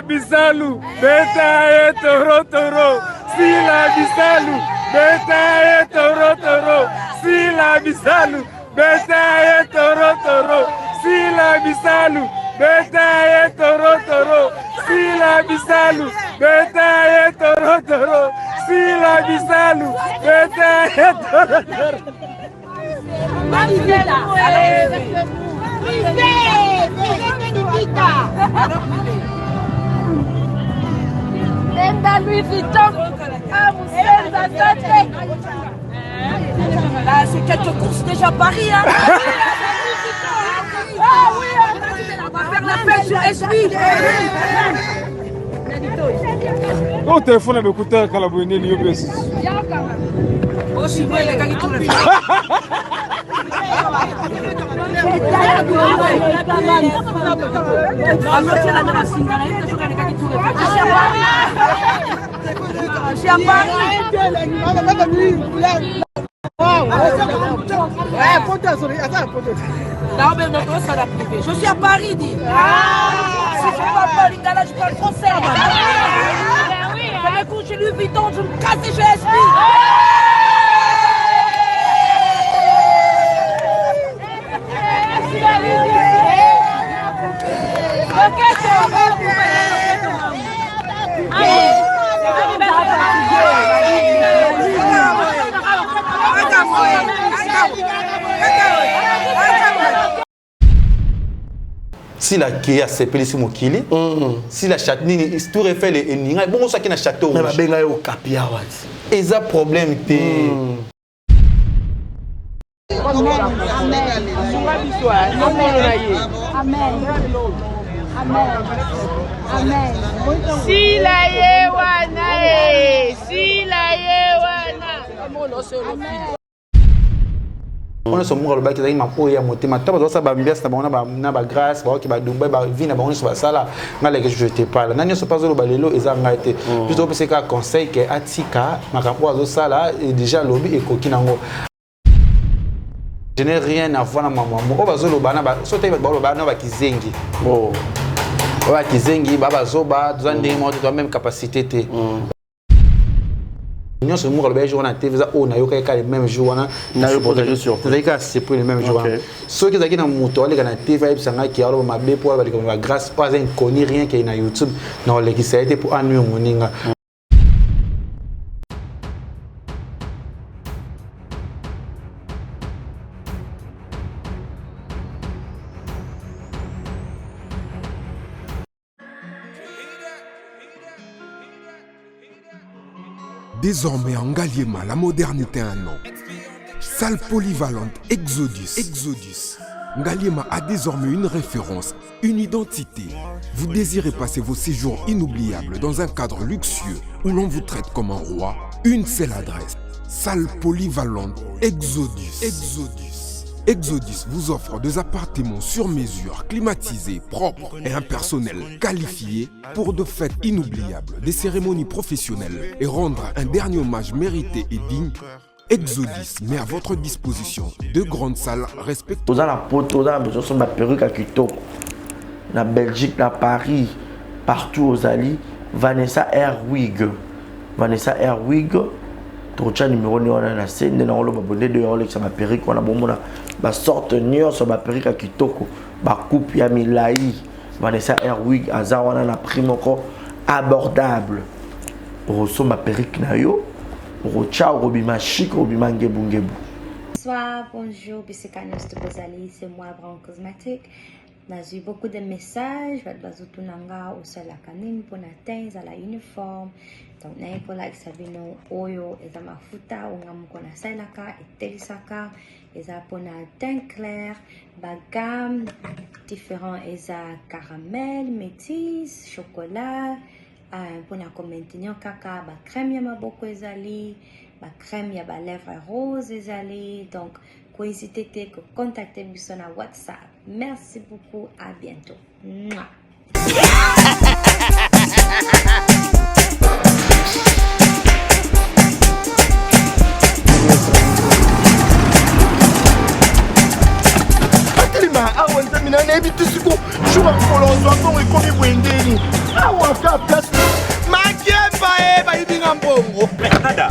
Bisalu, beta e toro toro, sila bisalu, beta e toro toro, sila bisalu, beta e toro toro, sila bisalu, beta e toro toro, sila bisalu, beta e toro toro, sila bisalu, beta e toro toro. Enda Louis Vuitton, là, c'est quelques courses déjà à Paris, hein. Ah oui, on va faire la fête sur SB. Au téléphone, avec écouteur, quand la bonne est liée, bien sûr. Oh, si vous les gars qui tournent. Je suis à Paris, dit. Si je parle pas lingala, je parle français. Je m'écoute chez Louis Vuitton, je me casse chez SB. Si la Kéa s'est pelée sur Mokili, si la Châtenay, tout refait les Ninga, bon, ça qui est un château. Mais il y a un capia. Et ça problème, t'es. Amen. Amen. Sila yewana. On a son mot le bac qui m'a posé à monter ma table, ça va bien, ça va grâce, qui va dumba, va vivre, va on sur ça là, malgré que je te parle. N'ani se passe le balélo et ça m'a été. Plutôt que c'est qu'un conseil que Atika, ma rapport à ça là, et déjà lobby et coquinango. Je n'ai rien à voir avec maman. On va zolo bana, sauter avec balo bana, va kizengi. Oh, va kizengi, baba zoba, deux ans de mois, tu as même capacité te. Nous sommes le même jour on a TV, on a eu le même jour on a. Na eu protégé sur. C'est pour le même jour. Ceux qui sont dans moto, les gars TV, ils sont là qui ont ma bé pour la grâce pas un connu rien qui est na YouTube. Non, les qui ça a été pour annuler mon ninga. Désormais en Ngaliema, la modernité a un nom. Salle polyvalente Exodus. Ngaliema a désormais une référence, une identité. Vous désirez passer vos séjours inoubliables dans un cadre luxueux où l'on vous traite comme un roi? Une seule adresse. Salle polyvalente Exodus. Exodus vous offre des appartements sur mesure, climatisés, propres et un personnel qualifié pour de fêtes inoubliables, des cérémonies professionnelles et rendre un dernier hommage mérité et digne. Exodus met à votre disposition deux grandes salles respectueuses. Dans la poteau, dans la perruque à Kitoko, la Belgique, la Paris, partout aux alliés, Vanessa Airwig. Trocha numéro on a la scène de l'enrôle babonné de l'enrôle ça ma perruque on a bon mon ba sorte nion sur ma perruque à Kitoko ba coupe ya milai Vanessa Airwig azawana na prime encore abordable pour so ma perruque na yo pour ciao robima chic robima ngebu. Bonsoir, bonjour, Bissekanos de Bozali, c'est moi Brown Cosmétique. J'ai eu beaucoup de messages, je vais tout nanga au sol la canine pour atteindre la uniforme. Donc, n'a pas like sabino oyo et ma futa ou ngam kona salaka et telisaka et ça pour na teint clair, bagam différent et ça caramel, métis, chocolat, pour na commenter kaka, ba crème yama beaucoup ezali, ba crème yaba lèvres rose ezali. Donc, quoi hésiter que contacter sur na WhatsApp. Merci beaucoup, à bientôt. Mouah. Awa ntamina na ebi tusuko shuma kolonza bazwa mbongo ekomi bwendeni awaka place makemba bayibinga mbongo. Nada,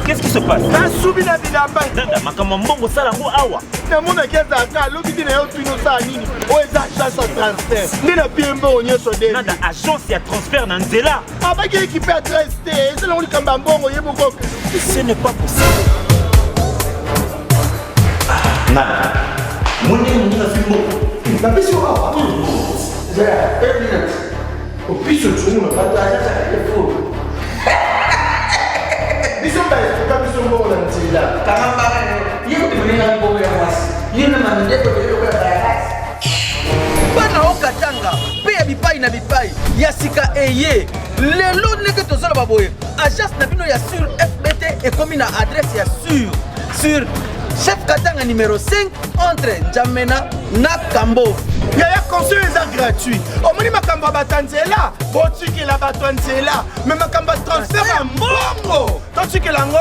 qu'est-ce qui se passe? Nasubi na bilamba. Nada, makambo mbongo sala ngo awa. Namona keza aka lobi dina yo twino sa nini? O eza agence ya transfert. Ndina piembo onyeso de. Nada, agence ya transfert na nzela. Abaki équipe adresse te, c'est là likamba mbongo yeboko. Ce n'est pas possible. Nada. Moni na fimbo. Na pisio awa. Ya, minute. O piso tsumu na pata ya telefone. Biso ba, biso mbongo na nzela. Kama yeye ndio mbongo ya wasi. Yeye na mandeko ndio kwa baraka. Bana okatanga, pe ya bipai na bipai, ya sika eye. Lelo neke tozala baboye. Agence na bino ya sur FBT et comme na adresse ya sur chef Katanga numéro 5 entre Njamena na Kambo. Yaya conseil est gratuit. Au moni makamba batanzela, botiki la batanzela, mais makamba transfert ya mbongo. Totiki lango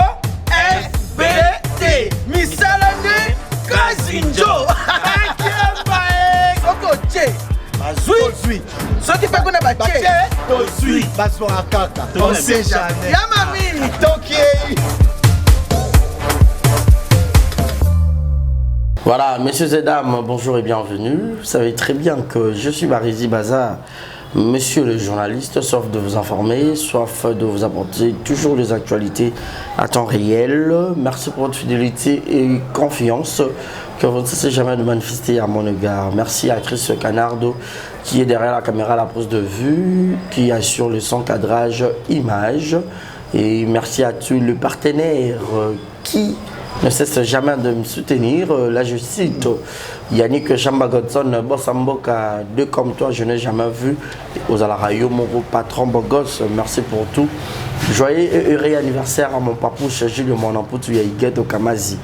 FBT. Misala de Kazinjo. Soko che. Bazui. Soki pa kona bache. Tozui. Bazo akaka. On sait jamais. Ya mami. Toki. Voilà, messieurs et dames, bonjour et bienvenue. Vous savez très bien que je suis Barizi Baza, monsieur le journaliste, soif de vous informer, soif de vous apporter toujours les actualités à temps réel. Merci pour votre fidélité et confiance que vous ne cessez jamais de manifester à mon égard. Merci à Chris Canardo qui est derrière la caméra, la prise de vue, qui assure le son cadrage image. Et merci à tous les partenaires qui ne cesse jamais de me soutenir. Là, je cite Yannick Chamba Godson, Bossamboka, deux comme toi, je n'ai jamais vu. Aux Alarayo, mon patron Bogos, merci pour tout. Joyeux et heureux anniversaire à mon papouche Gilles Monamputu Yaïguet au Kamazi.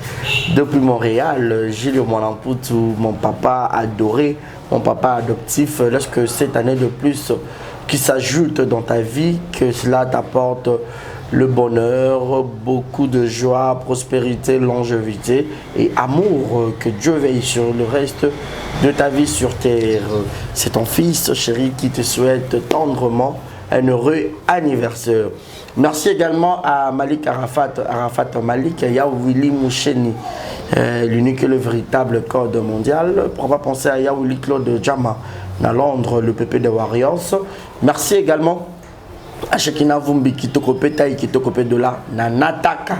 Depuis Montréal, Gilles Monamputu, mon papa adoré, mon papa adoptif. Lorsque cette année de plus qui s'ajoute dans ta vie, que cela t'apporte le bonheur, beaucoup de joie, prospérité, longévité et amour. Que Dieu veille sur le reste de ta vie sur terre. C'est ton fils chéri qui te souhaite tendrement un heureux anniversaire. Merci également à Malik Arafat Malik, Yaouli Moucheni, l'unique et le véritable code mondial. On va penser à Yaouli Claude Djama, à Londres, le PP des Warriors. Merci également à Shekina Vumbi qui t'occupe de la Nanataka.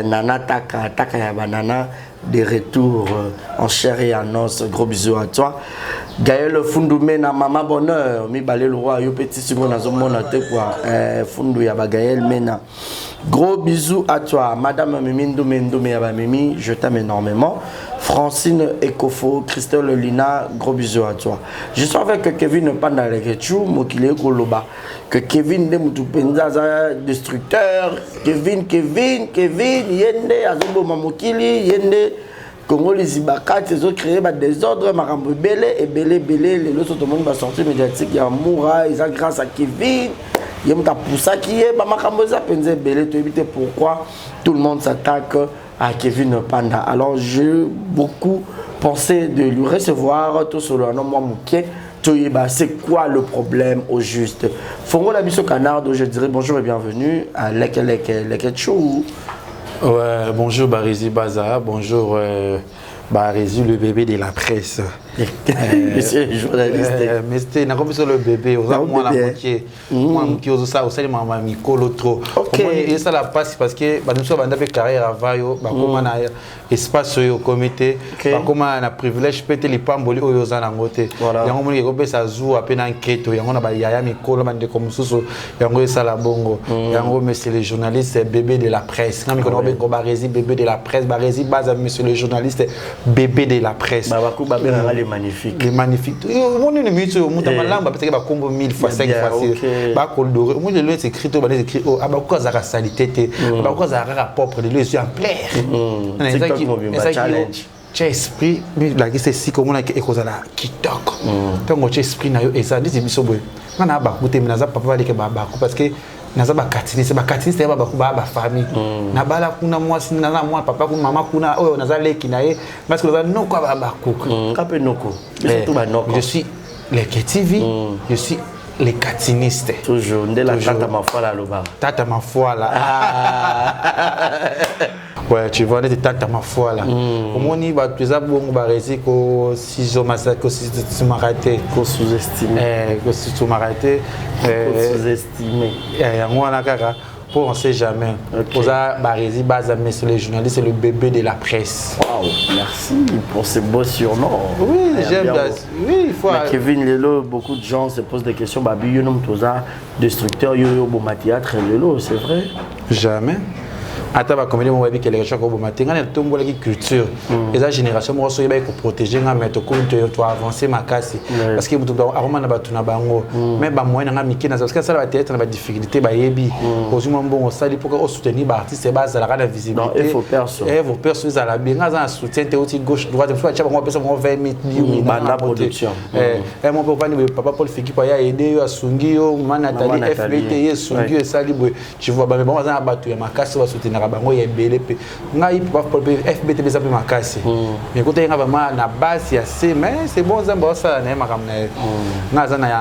Nanataka, Taka ya banana, des retours en chair et en os. Gros bisous à toi. Gaël Fundoumé na Mama Bonheur, mi balé le roi, yo petit second na zomona te quoi. Fundou ya ba Gaël Mena. Gros bisous à toi, Madame Mimi Ndoumé ya Mimi, je t'aime énormément. Francine Ekofo, Christelle Lina, gros bisous à toi. Je suis avec Kevin Pandalekechu, Mokile Koloba. Que Kevin Demoutupenza, destructeur. Kevin, Yende, Azobo Mamokili, Yende, Congo les Ibaka, ils ont créé des désordres, Marambo Belé, et Belé, les autres, tout le monde va sortir médiatique. Il y a Moura, ils ont grâce à Kevin. Il y a Poussa qui est, Makamboza, Penze Belé, tu évites pourquoi tout le monde s'attaque à Kevin Panda. Alors j'ai beaucoup pensé de lui recevoir tout sur le nom Mouké. C'est quoi le problème au juste? Fongo Labiso Canardo, je dirais bonjour et bienvenue à Leketchou. Ouais, bonjour Barizi Baza, bonjour Barizi le bébé de la presse. Monsieur le journaliste. Mais c'était le bébé, on a moins la moitié. Moi, qui ose ça, aussi maman Mikolo trop. Ok. Et ça la passe parce que nous sommes dans carrière à Vaio, comme on a espace au comité, comme on a privilège peut-être les pamboli aux anangote. Voilà. Il y a un moment où ça joue à peine enquête, il y a un moment Yaya Mikolo man de comme sous, il y a un ça la bongo, il y a un moment monsieur le journaliste bébé de la presse. Quand on a Barizi bébé de la presse, Barizi base monsieur le journaliste bébé de la presse. Les magnifiques. Les magnifiques. On est mis sur mon tamalamba parce que bah combo 1000 fois 5 fois 6. Bah col doré. Moi je l'ai écrit au banais écrit ah bah quoi ça a salité. Bah quoi ça a propre de les yeux en plaire. C'est qui challenge. Tu esprit mais la c'est si comme on a que ça là TikTok. Donc tu esprit na yo et ça des émissions boy. Na ba côté menaza papa va dire ba parce que naza ba katini c'est ba famille na bala kuna mwasi na mwa papa kuna mama kuna naza leki na ye parce que non quoi ba Kape noko. C'est tout ba noko. Je suis les KTV, je suis les catinistes. Toujours, on est la tata ma foi là, Loba. Tata ma foi là. Ouais, tu vois, on est tata ma foi là. Au moins, il va tout ça, bon, on va réussir que si je m'arrête, que si tu m'arrêtes. Qu'on sous-estime. Que si tu m'arrêtes. Qu'on sous-estime. Moi, pour on ne sait jamais. Pour ça, Barési, mais c'est le journaliste, c'est le bébé de la presse. Waouh, merci pour ces beaux surnoms. Oui, j'aime bien. Oui, il faut. Mais Kevin Lelo, beaucoup de gens se posent des questions. Babi, yo nom toza destructeur, yo bon théâtre Lelo, c'est vrai? Jamais. Attends, va communiquer mon web qui est les gens qui ont maté. Quand on tombe la culture, et la génération, moi, je vais protéger, mais tu dois avancer ma casse. Parce que tu dois avoir un bâton à bango. Mais bah moi, on a mis parce que ça va être une difficulté, bah yebi. Aujourd'hui, bon, ça dit pour soutenir l'artiste, c'est base à la visibilité. Il faut perso. Il faut perso à la bien. Quand on soutient, tu es aussi gauche, droite. Tu vois, tu vas voir, on va 20 000 banda production. Et mon papa, papa Paul Fiki, il a aidé à Sungio, Manatali, FBT, Sungio, ça libre. Tu vois, bah bon, on a battu ma casse, on va soutenir. Bango ya belé ngai pa FBT beza pe makasi mais côté nga vraiment na base ya C mais c'est bon ça bossa na makamna nga za na ya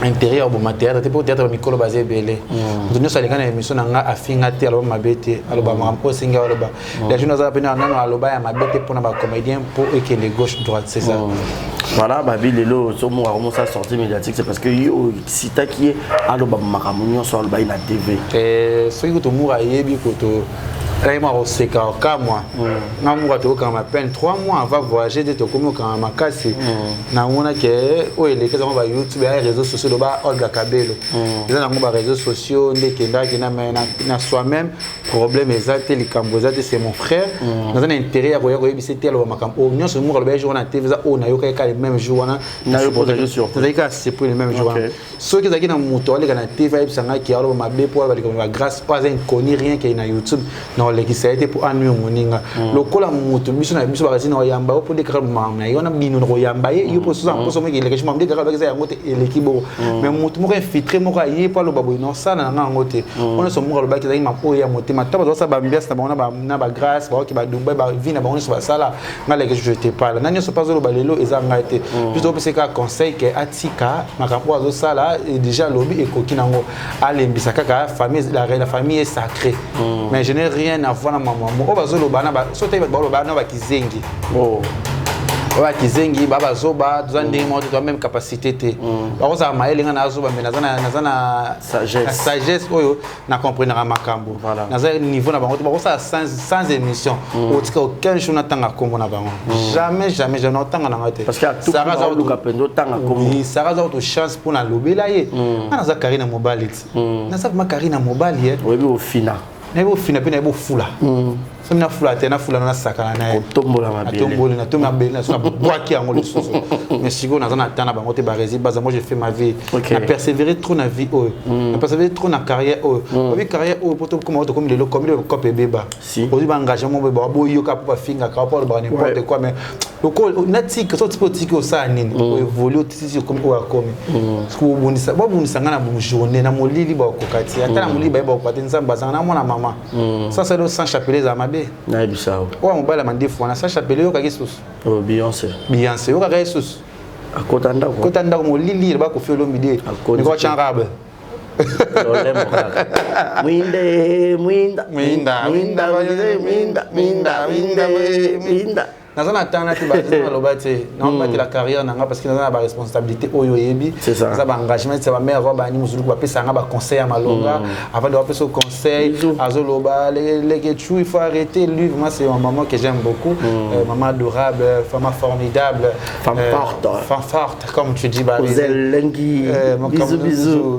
intérieur bon matériel te pour théâtre mikolo basé belé nous nous salika na émission nga afinga te alo mabete alo ba mampo singa alo ba les jeunes za pena na alo ba ya mabete pour na ba comédien pour que les gauche droite c'est ça. Voilà, Babi Lelo, si on a commencé à sortir médiatique, c'est parce que si tu as qui est à l'Obama, sur le la TV. Et ce que tu as dit, là, il m'a aussi quand moi, quand à peine 3 mois avant de voyager, de comme quand ma casse, na on que oui les gens vont YouTube et réseaux sociaux là-bas Olga Kabelo. Ils ont des réseaux sociaux, des kenda qui na soi-même problème exact les Cambodgiens c'est mon frère. Dans un intérêt à voyager c'était le macam. Oh non ce mois le jour na TV ça on a eu le même jour na eu posé sur. C'est pour le même jour. Ceux qui ont na moto les na TV ça na qui alors ma bé pour la grâce pas un connu rien qui na YouTube. Les ça a été pour annuler mon ninga le col à moto biso na biso bazina oyamba pour des carrément na yona bino oyamba yo pour ça pour somme qui les gens me dire avec ça ngote l'équipe mais moto mo infiltré mo kaye pas le babo non ça na ngote on est somo le baki za ma po ya moto mataba za ba mbias na ba grâce ba ki ba dumba ba vina ba on so ça là ngale que je te parle nani so pas le balelo eza ngaite plutôt parce que conseil que atika makambo azo ça là déjà lobby et kokinango alembisa kaka famille la famille est sacrée mais je n'ai rien à voir na maman o bazolo bana ba sote ba bana ba kizengi ba kizengi baba zoba tuzande mo to même capacité te ba ko za maele nga na zoba mais nazana sagesse oyo na comprendre makambo naza niveau na bango ba ko ça sans émission otika aucun jour na tanga kombo na bango jamais je n'entends na ngate parce que ça va za luka pendo tanga kombo ça va za autre chance pour na lobela ye na za Karina mobile na sa ma Karina mobile ye oui au final nebo fina pe nebo fula na fula te na fula na sakana na tombola mabele tombola na tomba bele na boaki yango le soso mais sigo na zana tana bango te barezi baza moi j'ai fait ma vie na persévérer trop na vie na persévérer trop na carrière oui carrière poto comment comme le cop et beba aussi ba engagement ba boyo ka pa finga ka pa ba n'importe quoi mais na tika so tipo tika o sa nini évoluer tisi comme o akomi siko bonisa ba bonisa ngana bu journée na molili ba kokati ata na molili ba kokati nzamba zana mona mama ça c'est le sans chapelet za mabe na bisao wa mobala mandefu na sans chapelet yo ka Jesus Beyoncé yo ka Jesus akotanda ko molili ba ko felo midi ni ko changabe nazana tana ti bazina lobate na mbati la carrière nanga parce que nazana ba responsabilité oyo yebi ça ba engagement c'est ba mère ba ni muzulu ba pesa nga ba conseil à malonga avant de passer au conseil azoloba les il faut arrêter lui vraiment c'est une maman que j'aime beaucoup maman adorable femme formidable femme forte comme tu dis ba bisous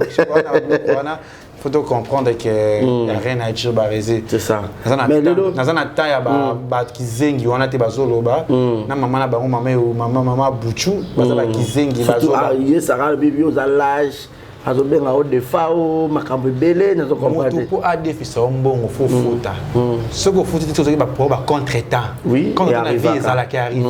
faut comprendre que y a rien à dire baréser c'est ça mais nazana taya ba kizengi wana te bazoloba na maman na bango maman buchu bazala kizengi bazoloba yesara bibi aux l'âge azobenga o defa o makambo belé nazo comprendre moto pour adefisa mbongo fo futa ce que futa tito ba contretemps oui quand on a vie ça la qui arrive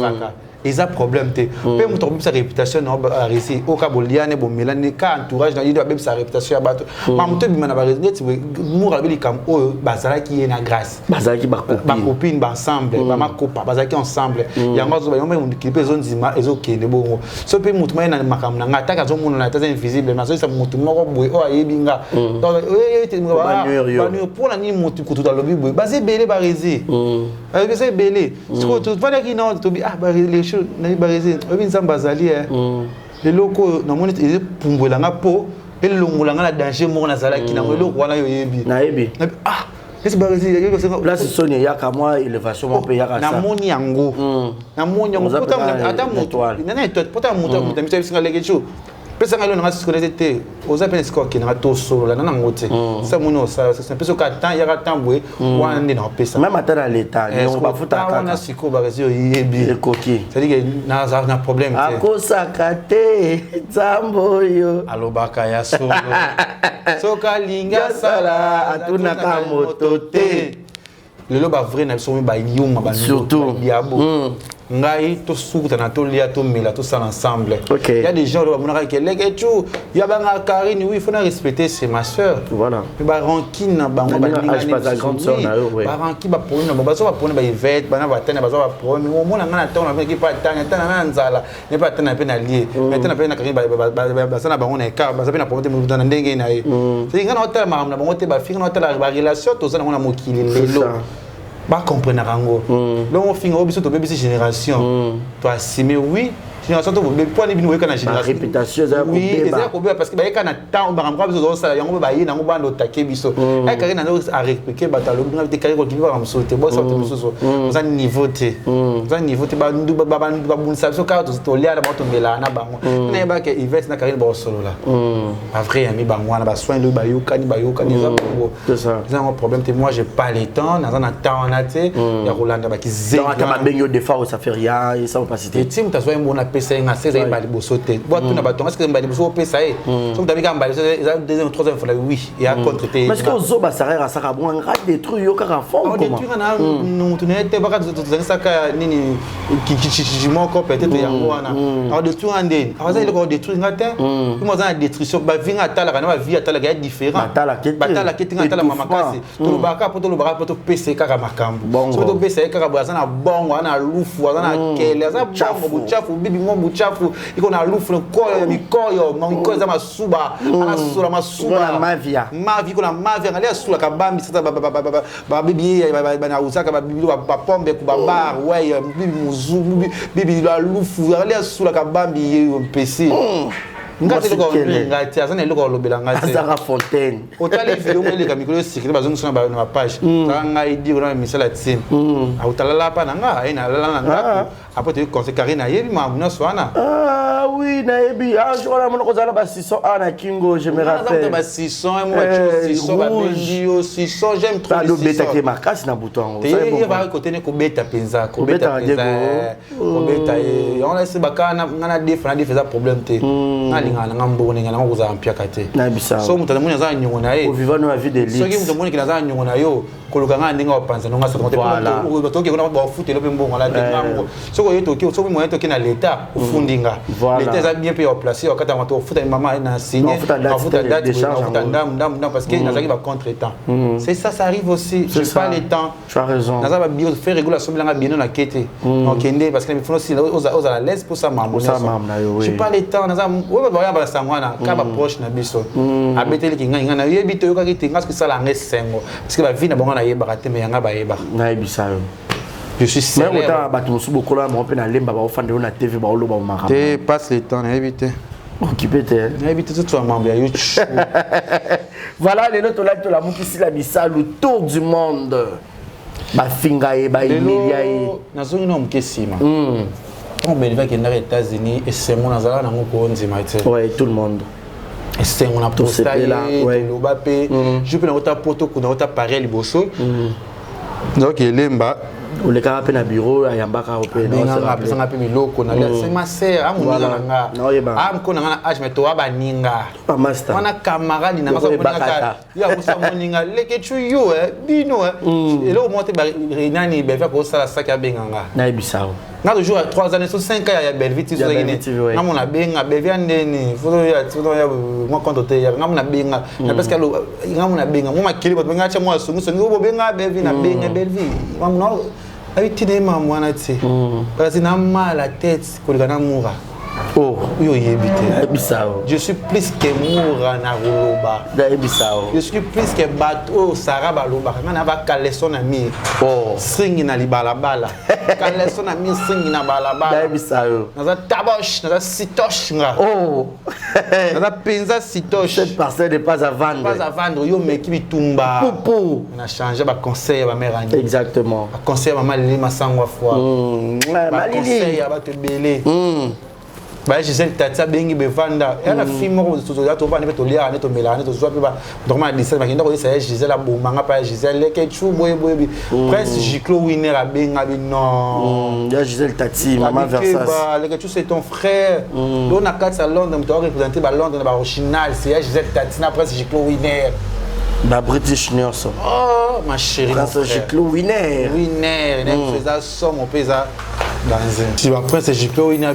ils ont problème te pe muto ko sa réputation na ba réussi au kaboliane bo melane ka entourage na yido ba sa réputation ya bato ma muto bi mana ba net mo rabeli kam o bazala ki na grâce bazala ki ba copine ba ensemble ba makopa bazala ki ensemble yango zo ba yomba clipé zone zima ezo kende bongo so pe muto mai na makam na ngata ka zo mona na taza invisible na so sa muto moko boy o ayebinga donc te ba pour la ni muto ko to da lobi boy basé belé ba rési basé belé so to va ki non to bi ba les choses na ba rési obi nzamba zali les locaux na moni ils pumbola nga po et longola nga na danger mo na zala ki na loko wana yo yebi na yebi est-ce ba rési là c'est sonné ya ka moi élévation mon pays ya ka ça na moni yango pourtant ata moto na étoile pourtant moto mi singa leke chu pesa ngalo na ngasi connaître te oza pene score ki na to solo la na ngote ça mono ça c'est pesa ka temps ya ka temps boy wana ndi na pesa même atana l'état on ba futa ka na siko ba rési yebi le coquille c'est dire que na problème te akosaka te zambo yo alobaka ya solo soka linga sala atuna ka moto te le loba vrai na biso ba yuma ba surtout diabo ngai to sukuta na to lia to mela to ça ensemble. Il y a des gens là mon qui les tout il y a banga Karine oui il faut respecter c'est ma sœur voilà ba rancune na bango ba pas grande sœur na eux ba rancune ba pona ba so ba pona ba yvette ba na ba tana ba so ba pona mo mona ngana tona ba ki pa tana na nzala ne pa tana pe na lié mais tana pe na Karine ba sana bango na ka ba sa pe na pomete mo na ndenge na ye c'est ngana hôtel ma na bango te ba fi ngana hôtel ba relation to ça na mokili lelo ba comprendre rango donc on finit au biso to bébé génération toi assumer oui génération to bébé point bino weka na génération réputation za ko oui ça ko parce que ba yeka na temps ba ngamba biso ça yango ba yina ngo ba ndo take biso ay kare na a respecter batalo bino te kare ko kiba ba msote bo sa to biso za niveau te ba ndu ba bunsa biso ka to lia na moto mbela na bango na ba ke invest na kare ba solo là pas vrai ami ba ngwana ba soin le ba yoka ni za bo c'est ça c'est un problème te moi j'ai pas le temps na za na temps na te ya Rolanda ba ki zé donc ma bengo de fois ça fait rien et ça on pas citer team ta so mbona pesa nga seza ba liboso te bo tuna ba tonga est-ce que ba liboso pesa so mtabi ka ba liboso za deuxième troisième fois oui et à contre te mais est-ce que zo ça rare ça ka bon nga détruire yo ka fond comment détruire na nous tunete ba ka za ka nini ki moko peut-être yango wana alors détruire ande alors ça il ko détruire ngata moi za destruction ba vinga tala kana ba vie tala ga différent batala keti ngata mama kasi to ba ka poto pesa ka makambo so to pesa ka ba za na bongo na lufu za na kele za bongo buchafu bibi mo buchafu iko na lufu ko mikoyo mikoyo za masuba ana sura masuba mavia iko na mavia ngalia sura kabambi sasa ba bibi na usaka ba bibi ba pombe ku babar ouais bibi muzubu bibi la lufu ngalia sura kabambi ye PC ngati ko ngati azana eloko lobela ngati azara fontaine otali video mo leka mikolo sikiri bazonga sona ba na page nga idi ko na misala tsim autalala pa nanga ina lala nanga après tu conseil Karine yebi ma muna swana oui na yebi je vois mon ko zala ba 600 ana kingo je me rappelle ba 600 moi 600 ba bendio 600 j'aime trop le 600 beta ke makasi na bouton ça bon ba côté ne ko beta penza ko beta on laisse ba kana ngana defeza problème te ngana ngambone ngana ngoza ampia kate na bisa so mutu muna za nyongo na ye au vivant la vie de l'île so ki mutu muna kina za nyongo na yo koluka ngana ndinga opanza nonga so kote ko toke kuna ba futé le mbongo la dengango so ko yeto ki so mo yeto ki na l'état ofundinga l'état za bien payé placer wakata mato futa mama na signer futa date futa ndam parce que na za ki ba contre-temps c'est ça arrive aussi j'ai pas le temps tu as raison na za ba bio faire régulation bilanga bien na kete donc ende parce que il faut aussi aux à l'aise pour ça mambo j'ai pas le temps na za ba sangwana ka ba proche na biso abeteli ki ngani ngana yebi to yoka ki tinga ce sala ngesengo parce que ba vie na bango na yeba te me yanga ba yeba na yebisa yo je suis célèbre mais autant ba tout subo kola mo pe na lemba ba ofande na TV ba oloba o mara te passe le temps na yebite occupé te na yebite tout toi membre ya YouTube voilà les notes là to la mukisi la bisalu tour du monde ba finga e ba emilia e na zongi no mkesima on bénéficie qui est aux États-Unis et c'est mon azala na ngoko nzima ete ouais tout le monde et c'est on a posté là ouais l'obapé je peux na ota poto kuna ota parel liboso donc elemba ou les carapes na bureau ayambaka opé na ça pe miloko na c'est ma sœur amuninga nanga am ko na age meto abaninga pas master wana camarade na ngasa moninga ya musa moninga leke chu yo bino et là au monte ba renani be fa ko sala saka benganga na ebisao nga toujours à 3 ans, 5 ans ya Belleville tu sais nga mona benga Belleville ndeni faut ya moi quand tu nga mona benga parce que nga mona benga moi makili ba benga cha moi sungu sungu benga Belleville na benga Belleville nga mona habitude ma mwana ti parce que na mal la tête ko na moura. Oh, yo yebite. Ebisao. Je suis plus que moura na roloba. Da ebisao. Je suis plus que bateau Sarah baloba. Ngana ba kaleson na mi. Oh, string na libalabala. Kaleson na mi string na balabala. Da ebisao. Naza tabosh, naza sitosh nga. Oh. Naza penza sitosh. Cette parcelle n'est pas à vendre. Pas à vendre. Yo meki bitumba. Popo. On a changé ba conseil ba mère Annie. Exactement. Ba conseil ba malili masangwa fois. Ba conseil ba te belé. Bah Gisèle Tatia bengi bevanda elle a film mo zo ya to ba ne to lia ne to mela ne to zo ba normal dit ça mais ndako c'est Gisèle abomanga pa Gisèle ke chu boy prince Giclo winner a benga bi non ya Gisèle Tati maman Versace bah le que c'est ton frère on a 4 à Londres tu dois représenter ba Londres ba original c'est Gisèle Tati na prince Giclo winner ba British Nurse. Oh ma chérie prince Giclo winner ne faisait ça mon pesa dans un tu vas prince Giclo winner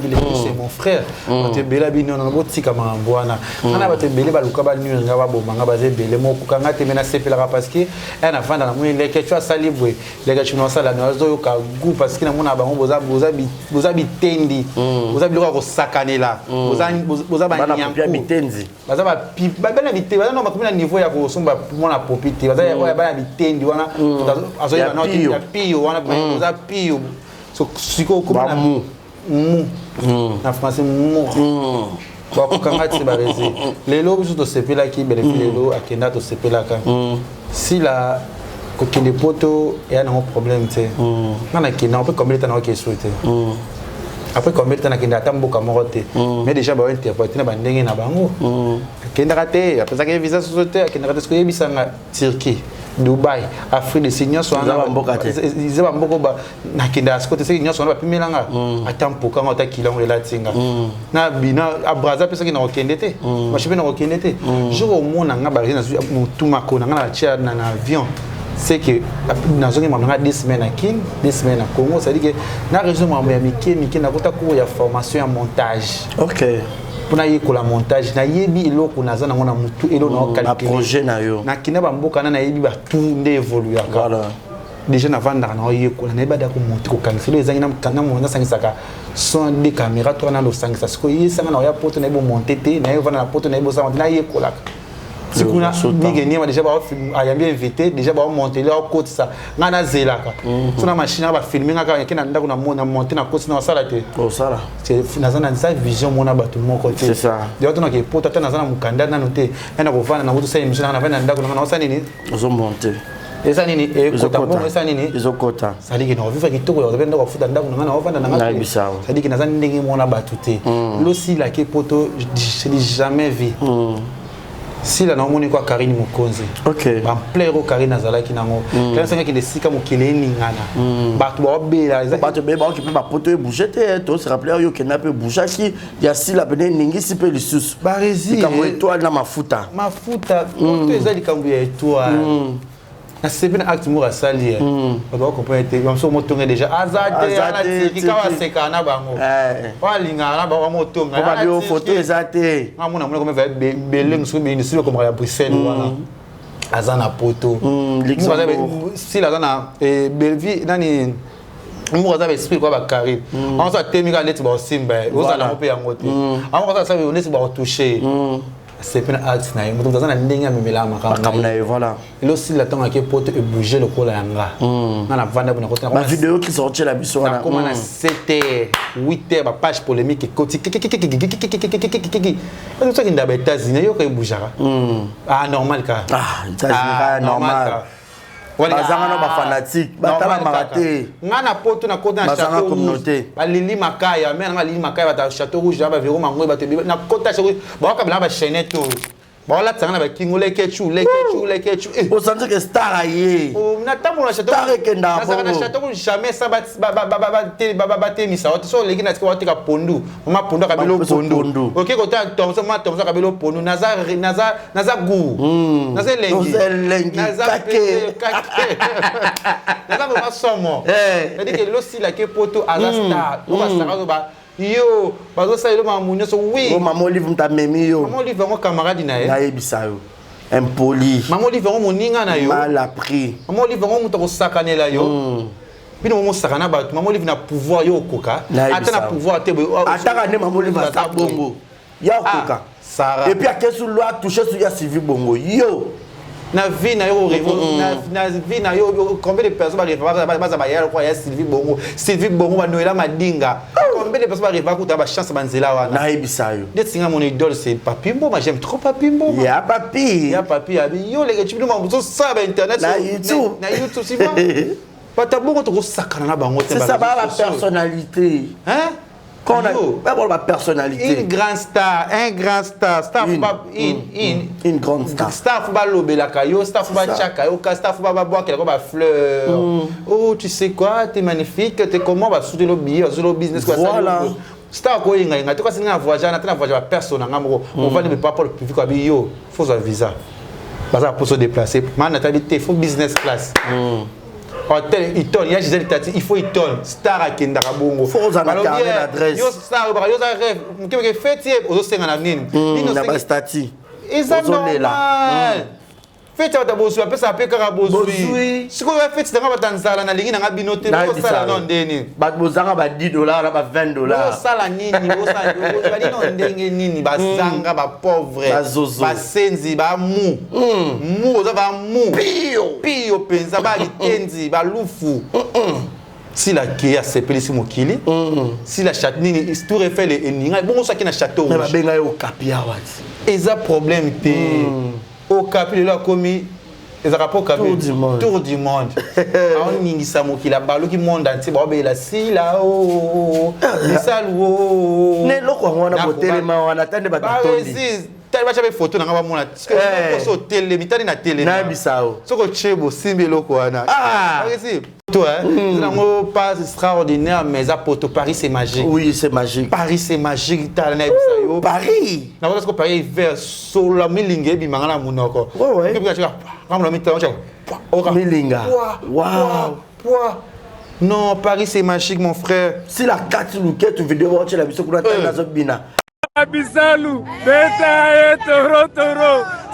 c'est mon frère on te bela bino na botika mambwana ana ba te bele ba luka ba nu nga ba bomanga ba ze bele mo ku kanga te mena sepela parce que elle a vanda na mo le que tu as salibwe le que tu no sala na zo yo ka gu parce que na mona ba ngo boza bitendi boza biloko ko sakanela boza ba nyanku bitendi baza ba bana bitendi baza no makomina niveau ya ko somba mona popiti baza ya ba bitendi wana azo ya no ya pio wana boza pio so siko kuma na français mu ba ko kanga ti ba rezi lelo biso to sepela ki bele lelo akenda to sepela ka si la ko kende poto ya na problème te na kina on peut combien de temps na ko souhaiter après combien de temps na kenda tamboka morote mais déjà ba interpréter na ba ndenge na bango kenda raté après ça que visa société kenda raté ce que yebisanga Turquie Dubai, Afrique du Seigneur soit ils ont beaucoup na kinda ce côté c'est Seigneur soit pas pimelanga attends pour quand on t'a kilon le latinga na bina abraza pesa kina okendete machipe na okendete jour au monde nga ba na tout makona na chia na avion c'est que na zongi mamanga 2 semaines à Kin 2 semaines à Congo ça dit que na région mamia miki na kota cours ya formation en montage. OK. Pour na yeko la montage na yebi eloko naza na ngona mutu elo na calculer projet na yo na kina ba mboka na yebi ba tout ndé évoluer voilà déjà na vanda na yeko na yeba da ko monter ko calculer ezangi na kana mona sangisaka son des caméras toi na lo sangisa siko yesanga na ya poto na yebo monter te na yebo na poto na yebo sa na yeko la sikuna nigeni ma déjà ba ayambi invité déjà ba monter là côté ça ngana zelaka tuna machine ba filmer ngaka kina ndako na mona monter na côté na sala te o sala c'est nazana sa vision mona bato moko te c'est ça de autant que poto tata nazana mukanda na noté na ko vana na ko sa émission na vana ndako na sa nini ozo monter esa nini e kota bongo esa nini izo kota sali ki no vivre kitoko yo bendo ko futa ndako na vana na ngaka sali ki nazana ndenge mona bato te losi la ke poto je l'ai jamais vu si la namoni kwa Karine Mukonzi OK ba plaire au Karine azalaki nango quand ça qui de sika mokele ningana ba to ba bela ba to be ba ki ba poto e bouger te to se rappeler yo kena pe bouger ki ya si la bene ningi si pe lisusu ba rezi ka mo étoile na mafuta poto ezali kambu ya étoile na sepe na acte mura sali ba ba comprendre te ba so motonga déjà azate ana tiki ka wa seka na bango wa linga na ba motonga ba bio photo ezate amona mona comme beleng so be ni silo comme ya Bruxelles wala azana poto si la zana Belleville nani mo za ba esprit quoi ba carré on ça temika net ba simba o za la mope ya ngote on ça ça on est ba toucher c'est pas un acte naïf donc dans un ndenge amemela makamba voilà et aussi la temps que pote et bouger le col yanga na la vanda bona côté la vidéo qui sortit la biso na comment na 7h 8h ba page polémique côté parce que ça qui ndaba États-Unis yo ka boujara ah normal ka États-Unis normal bazanga no ba fanatique batala maraté ngana poto na côté na château communauté ba lili makaya mais na lili makaya ba château rouge ba véro mango ba te na côté château ba ka bla ba chaîne to Bon là tu as kingo les ketchou. Au centre que star aïe. Oh na tambo na château. Star ekenda bongo. Na château jamais ça ba misa. Tu so leki na tika tika pondu. Mama pondu ka belo pondu. OK ko ta tomso ma tomso ka belo pondu. Naza gu. Naza lengi. Naza kake. Naza ba somo. C'est-à-dire que l'ossi la ke poto aza star. On va star ba yo, bazo sa yo mamunyo so oui. Oh maman livre mta memi yo. Maman livre mon camarade na ye. Na yebisa yo. Impoli. Maman livre mon moninga na yo. Mal appris. Maman livre mon muto sakanela yo. Bino mo sakana ba maman livre na pouvoir yo koka. Ata na pouvoir te ata ne maman livre sa bongo. Ya koka. Sarah. Et puis à quel sous loi toucher sur ya Sylvie Bongo. Yo. Na vie na yo na vie na yo combien de personnes arrivent ba ya quoi ya Sylvie Bongo ba Noëlla Madinga. Combien de personnes arrivent à couper ba chance banzela wana. Na yebisa yo. Singa mon idole c'est Papi Mboma, j'aime trop Papi Mboma. Ya papi. Ya papi abi yo les tu nous montres ça sur internet na YouTube. Na YouTube c'est bon. Pas ta bongo to sakana na bango c'est ça ba la personnalité. Hein? Quand on a la personnalité. Une grande star, star une grande star. Star faut pas lober la caillou, star faut pas chakayo, star faut pas boire quelque chose fleur. Oh, tu sais quoi, tu es magnifique, tu es comment va soutenir le billet, sur le business quoi ça. Voilà. Star ko inga, tu vois c'est un voyage, na voyage personne ngamo, on va ne pas pour le public quoi yo, faut un visa. Parce pour se déplacer, man il faut business class. Hôtel Iton, il y a Gisèle Tati, il faut Iton, star à Kendara Bongo. Faut aux adresses. Yo star, yo za rêve, qui fait tiep, aux océans à venir. Na ba stati. Ils ont normal. Fait ta bosu, après ça peut karabosu. Si qu'on va faire c'est dans Tanzania na lingi na binote, ko sala non deni. Ba bozanga ba $10, ba $20. Ko sala nini, ko sala ba ni non ndenge nini, ba zanga ba pauvre, ba senzi ba mu. Mu za ba mu. Pio penza ba litenzi ba lufu. Si la Kia s'appelle ici Mokili, si la chatni, tout refait les ennemis, bon, ça qui n'a château. Mais ben au capia wat. Et ça problème té au capi de la commis, les rapports capi tour du monde. On ningi sa Mokili la balo qui monde entier, ba be la si là oh. Les salwo. Ne loko wana botelema wana tande ba tondi. Tali bacha be photo na ngaba mona. Parce que télé mitani na télé. Na bisao. Soko chebo simbe loko wana. Ah, si. Toi, c'est un pas extraordinaire, mais à Porto Paris c'est magique. Oui, c'est magique. Paris c'est magique. Paris. Na parce que Paris vers sola milinge bi mangala munoko. Ouais. Milinga. Wow. Non, Paris c'est magique mon frère. Si la carte louquet tu vidéo voir la biso kuna tana zobina. Bisalu, beta et toro.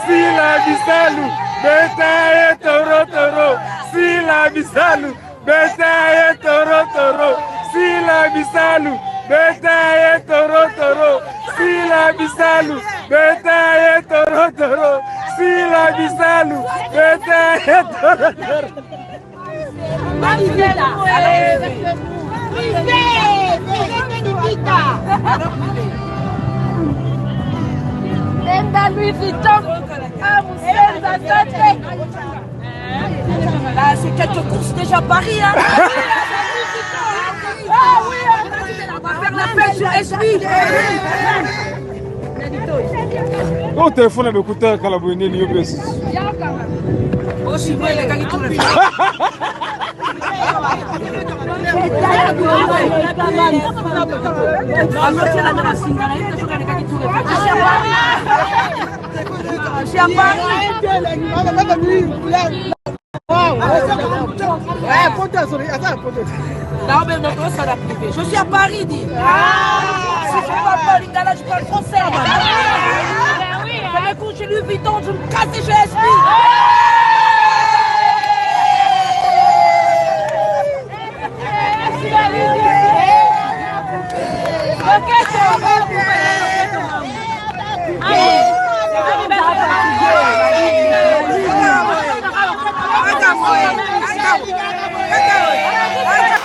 Si la bisalu, beta et toro. Si la bisalu, beta et toro. Si la bisalu, beta et toro. Si la bisalu, beta et toro. Si la bisalu, beta et toro. Nenda Louis Vuitton. Ah, là, c'est quelques courses déjà à Paris, hein. Ah oui, on va faire la fête sur SB. O téléphone est écouté quand la bonne lieu précis. Oh, si vous les gars, tout le je suis à Paris, dit. Si je parle pas lingala, je parle français. Je m'écoute chez Louis Vuitton, je me casse chez SB.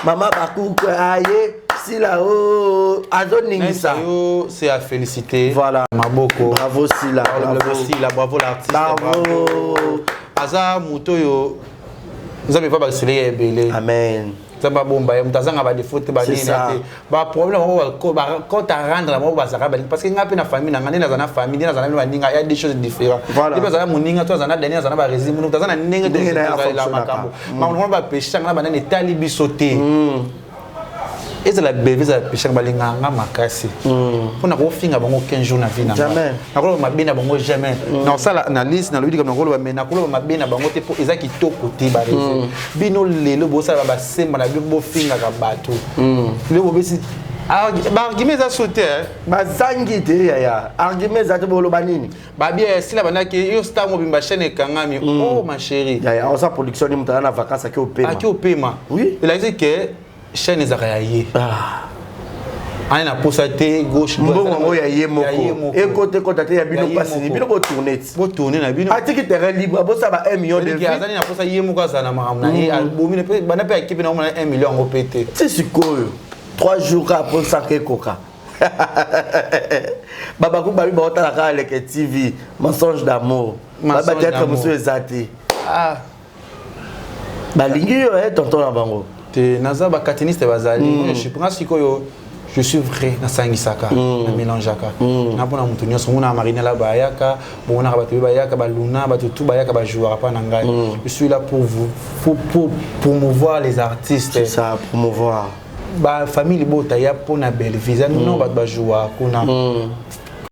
Maman Bakou aye si là oh azoningisa c'est à féliciter. Voilà. Maboko. Bravo Sila. Bravo l'artiste. Bravo. Aza mutoyo. Nous avons pas accéléré belé. Amen. ça va bomba mutazanga ba défaut te ba nini te ba problème quand tu rendre la ba ça parce que ngapi na famille na ngani na famille na zana baninga il y a des choses différentes et puis ça moninga toi zana dernier zana ba résime mutazanga ndenge de la makambo ma on va pêcher na banane talibi sauter et c'est la bébé ça pêcher balinga nga makasi pour na ko finga bango 15 jours na vie na jamais na ko mabena bango jamais na ça na liste na lobi comme na ko ba mena ko mabena bango te pour ezaki to côté ba rese bino lelo bo ça ba semba na bo finga ka bato le bo besi argument za sauter bazangi te ya argument za te bolo banini ba bien si la banaki yo star mo bimba chaîne kangami oh ma chérie ya on sa production ni mutana na vacances aki au paiement oui il a dit que chaîne ezakayaye ana na posate gauche mbongo ya yemoko ekote kota te ya bino pasi bino bo tourner na bino atiki terrain libre bo ça ba 1 million de vues azani na posa yemoko azana maamna ye albumi pe bana pe équipe na 1 million ngo pété c'est sikoyo 3 jours après ça que coca baba ko babi ba otala ka leke TV mensonge d'amour baba théâtre monsieur ezati balingi yo tonton na bango naza ba katiniste bazali je pense que je suis vrai na sangisaka na mélangeaka na pona mutu nyonso muna marina la bayaka bona ka batu bayaka ba luna batu tout bayaka ba joueur pa na ngai je suis là pour vous pour promouvoir les artistes c'est ça promouvoir ba famille bota ya pona belle visa non ba joueur kuna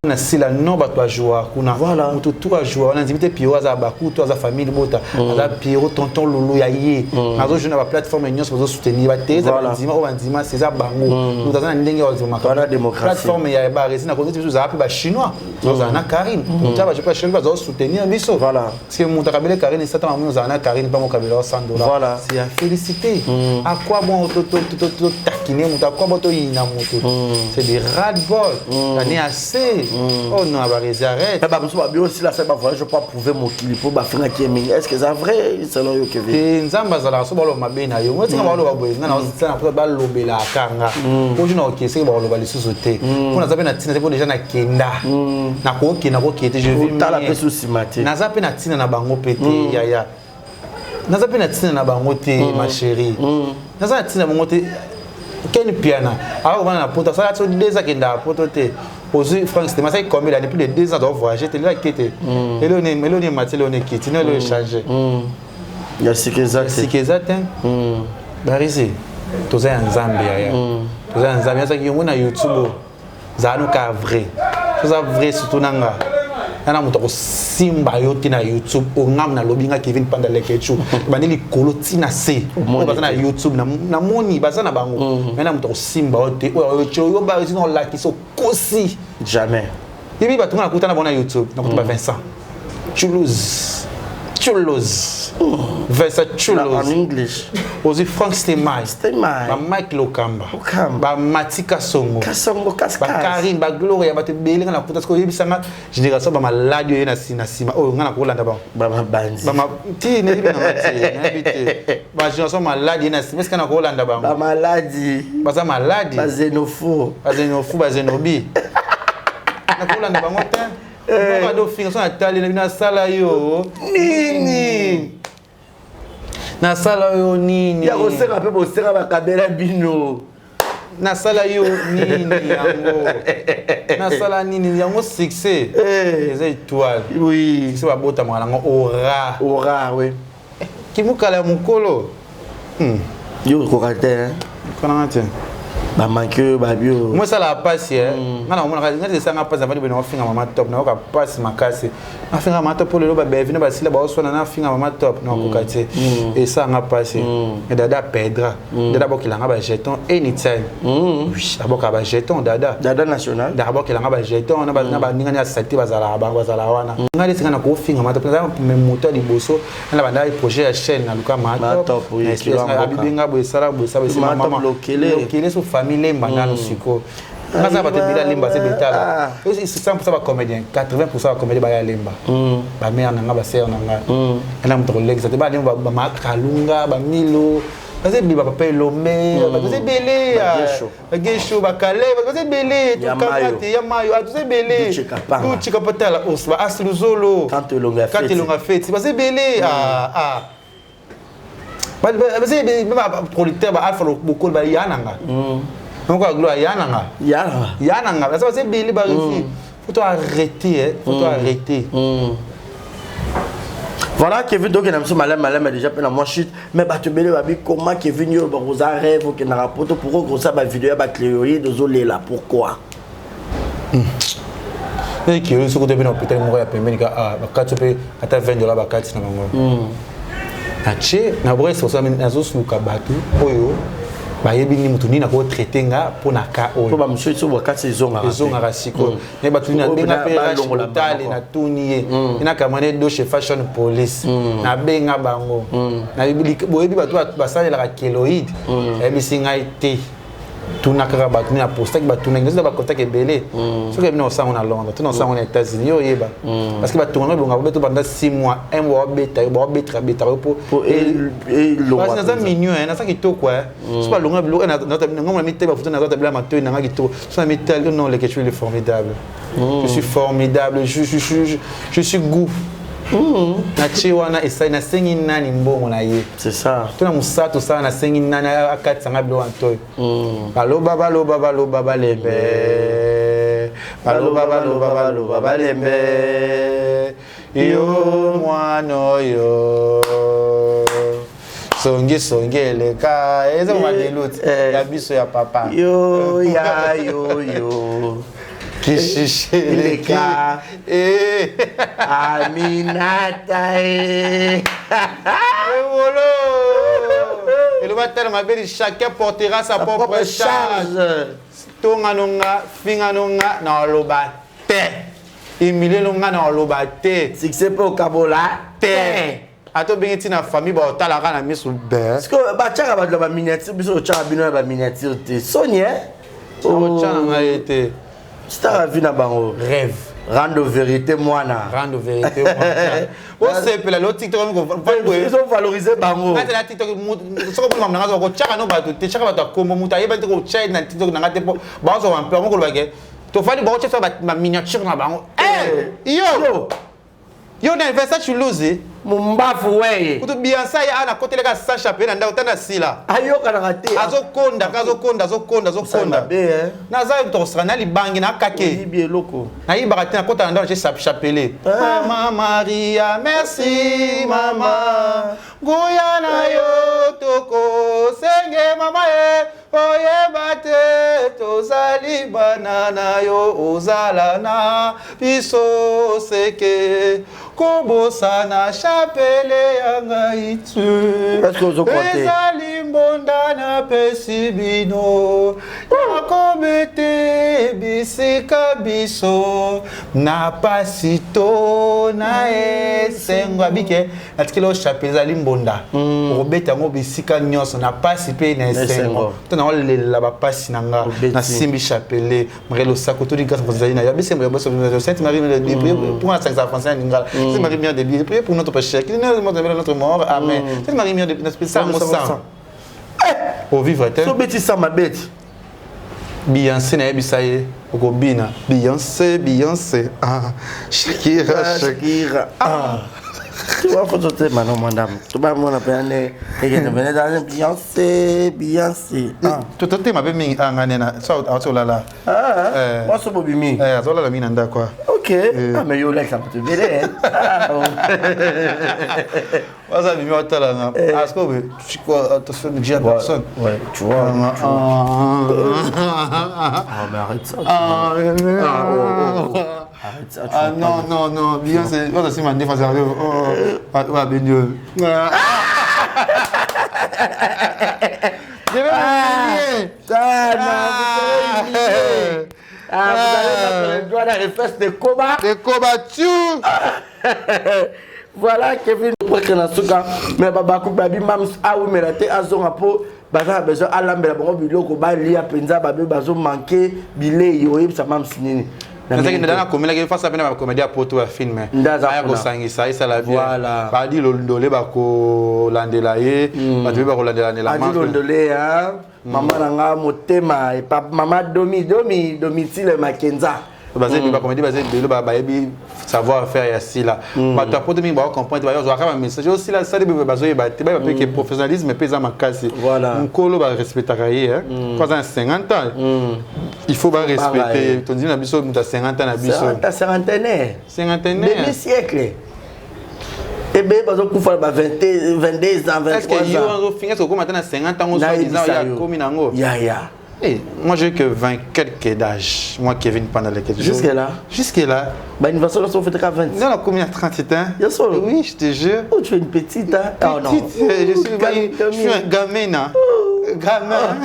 na sila non ba toi joueur kuna voilà mutu tout a joueur on a invité Pio za baku to za famille bota za Pio tonton Lolo ya ye nazo je na ba plateforme nyonso pour soutenir ba teza bandima o bandima c'est ça bango nous dans un ndenge o zoma la démocratie plateforme ya ba resina ko tu za pa chinois za na Karine tu va je pas chinois za soutenir biso voilà parce que muta kabele Karine c'est tellement za na Karine pas mon kabele $100 voilà c'est à féliciter à quoi bon to taquiner muta quoi bon to ina mutu c'est des ras-le-bol l'année assez oh non, bah les arrête. Bah aussi là ça va voyage je pas prouver mon kilipo ba finga kiming. Est-ce que c'est vrai selon yo Kevin? Et nzamba za la so ba lo mabena yo. Moi tinga ba lo ba boy. Na na na ba lo bela kanga. Ko juna OK c'est ba lo ba lisusu te. Ko na zape na tina te ko déjà na kenda. Na ko OK na ko kete je vis. Ta la pe sous maté. Na zape na tina na bango pété ya. Na zape na tina na bango te ma chérie. Na zape na tina bango te ken piana. Ah on va na poto ça so déjà kenda poto te. Aujourd'hui, Franck, c'était massacre comme il a depuis les 2 ans de voyager, tu l'as quitté. Et là, on est maté, on est quitté, on est changé. Il y a ce que ça. Ce que ça, Barisi, tu es en Zambie. Tu es en Zambie, c'est que tu es YouTube. Ça nous est vrai. C'est vrai, surtout nanga. Nana mutoko simba yote na YouTube ongam na lobinga Kevin panda lekechu bandeli kolotina se o bazana YouTube na moni bazana bango nana mutoko simba yote o yo ba sino la qui so kosi jamais ibi batunga na kutana bona YouTube na kutuba Vincent Toulouse Vincent Toulouse en English ozi Frank Stemai ba Mike Lokamba ba Matika Songo Kaskas ba Karim ba Gloria ba te belinga na kuta sko yebisanga génération ba maladi yo na sima o ngana ko landa ba banzi ba ti ne bi na mati na bité ba génération maladi na sima skana ko landa ba maladi ba za maladi ba xenophobe ba xenobi na ko landa ba ngota ba do finga so na tali na sala yo nini na sala yo nini ya ko sera pe bo sera ba kabela bino na sala yo nini yango na sala nini yango succès les étoiles oui c'est ba bota mwana aura oui kimukala mukolo yo ko kate kana ngate ba manque ba bio moi ça la passe ngana mona ngati sanga passe avandi beno finga mama top na ka passe makase na finga mama top le ba bevina ba sila ba osona na finga mama top na ko kate et ça nga passe et dada pedra dada bokilanga ba jeton anytime oui aboka ba jeton dada national dada bokilanga ba jeton na ba ninga nya sati bazala wana ngali singa na ko finga mama top na me moto liboso na ba ndai projet ya chaîne na luka mama top abibinga bo sala mama lokele so famille mbana siko ngaza ba te bila limba se betala c'est 100% ba comédien 80% ba comédien ba ya limba ba mère na nga ba sœur na nga ela mto lexa te ba limba ba makalunga ba milo ba se biba papa lomé ba se belé ba gesho ba kale ba se belé to kamate ya mayo a se belé tu chika patala osba asluzolo quand longa fête ba se belé producteur Alpha Bokol ba yananga. Donc gloire yananga. Yananga. Ça c'est Billy Barisi. Faut arrêter, faut arrêter. Voilà, Kevin, donc il a mis déjà plein de chute. Mais tu me dis comment Kevin yo barosa rêve que na rapport pour que ça ba vidéo ba cléoyer désolé là pourquoi. Et qui est sur côté bien hôpital moi ya pembeni ka ba katso pe ata $20 ba katsi na bango. Ache na bore so ça na zo suka batu oyo ba yebi ni mutu ni na ko traiter nga pona ka oyo. Ko ba monsieur so ba katsi zonga rasiko. Ne ba tuni na benga pe hospital na tuniye. Ina kamane do chez fashion police. Na benga bango. Na boyebi batu basalela ka keloid. Ebi singa ite. Tuna kaka batu na posta ki batu na ngizo ba contact ebele. So que bino sa on a Londres, tout ensemble aux États-Unis yo yeba. Parce que batu na longa beto pendant 6 mois, un mois beta pour et longa. Parce que ça mignon, na ça qui to quoi. C'est pas longa blo na ngoma mite ba photo na za bla mato na nga to. So mite non les que tu es formidable. Je suis formidable, je suis goût. Na chiwana esa na sengi nani mbongo na ye. C'est ça. Tuna musato sana na sengi nani akati sanga blo antoy. Balo baba lembe. Balo baba lembe. Yo mwana yo. Songi leka. Eza mwa delut. Ya biso ya papa. Yo. Leka. Aminata. Voilà. Et le matin, ma belle, chacun portera sa propre charge. Tonga nonga, finga nonga, na loba te. Emile nonga na loba te. Succès pour Kabola te. Ato bengeti na famille ba otala kana misu be. Parce que ba tchaka ba la miniature, biso tchaka bino ba miniature te. Sonia. O tchana nga été. Star vie na bango rêve. Rendre vérité moana. Rendre vérité moana. O sepe la l'autre TikTok ils ont valorisé bango. Quand la TikTok soko pour ngam nga ko tchaka no ba to te tchaka ba to kombo muta yeba te ko tchai na TikTok na ngate po ba so un peu ko ba ke. To fali ba tchaka ba miniature na bango. Yo na Versace Toulouse mumbafu weye. Kutu Beyoncé ana côté leka Sacha pe na ndauta na sila. Ayo kana kate. Azokonda. Be Na za to strana li bangi na kake. Ibi loko. Na iba kate na kota ndao chez chapelé. Mama Maria, merci mama. Goya na yo toko senge mama e. Oye bate to zali banana yo ozala na biso seke. Kobo sana chapele yanga itu. Est-ce que vous comptez? Ezali mbonda na pesibino. Yakomete bisika biso. Na pasito na esengo abike. Natikilo chapele ezali mbonda. Robeta ngo bisika nyonso na pasi pe na esengo. Tona ole la ba pasi nanga na simbi chapele. Mrelo sakoto di grâce pour zali na ya bisembo ya bosso Sainte Marie pour la Sainte Française ngala. Sainte Marie mère de Dieu, priez pour notre péché, qu'il ne nous donne notre mort. Amen. Sainte Marie mère de notre péché, sang. Au vivre éternel. So bêtise ça ma bête. Beyoncé na ebisaye okobina. Beyoncé. Ah, Shakira. Ah. Tu vois faut te maintenant madame. Tu vas mon appeler et que venez dans Beyoncé. Ah, tu te ma belle mingi anganena. So là. Ah. Moi so bobimi. So là la mina nda quoi. OK. Ah mais yo là ça peut te virer. Waza bimi otala na. Est-ce que tu quoi attention déjà personne. Ouais, tu vois. Ah mais arrête ça. Arrête ça. Ah non, Beyoncé, on a si mal défense. Ouais, Benio. Je vais vous allez dans les fesses de Koba. De Koba, tu. Voilà, Kevin. Mais Baba Babi Mams a ou mérité à son rapport. Baza besoin à l'ambela bon biloko ba lia penza babe bazo manquer bilé yoyib sa mam sinini. Nazaki ndana komela ke face apena ba comédie poto ya film. Aya ko sangisa isa la bien. Voilà. Ba di londole ba ko landela ye, ba te ba ko landela ne la marque. Adi londole ha. Mama nanga motema e papa mama domitile Makenza. basé ba comédie basé bello ba savoir faire ici là ba to apporter mi ba comprendre ba yo ka message aussi là ça de bazo ba te ba que professionnalisme mais pesa makasi voilà nkolo ba respecter hein quand on a 50 ans il faut ba respecter ton dit na biso muta 50 ans na biso cinquantenaire demi-siècle. Et bien, parce qu'on fait 22 ans, 23 ans. Est-ce que vous finissez au commentaire à 50 ans, il y a commis nango? Moi, j'ai que 20 quelques d'âge. Moi, Kevin, pendant les quelques jours. Jusque-là? Jusque-là. Bah, une façon, on fait qu'à 20. Non, on a combien 37 ans? Oui, je te jure. Oh, tu es une petite, hein? Oh, non. Je suis un gamin, hein? Gamin.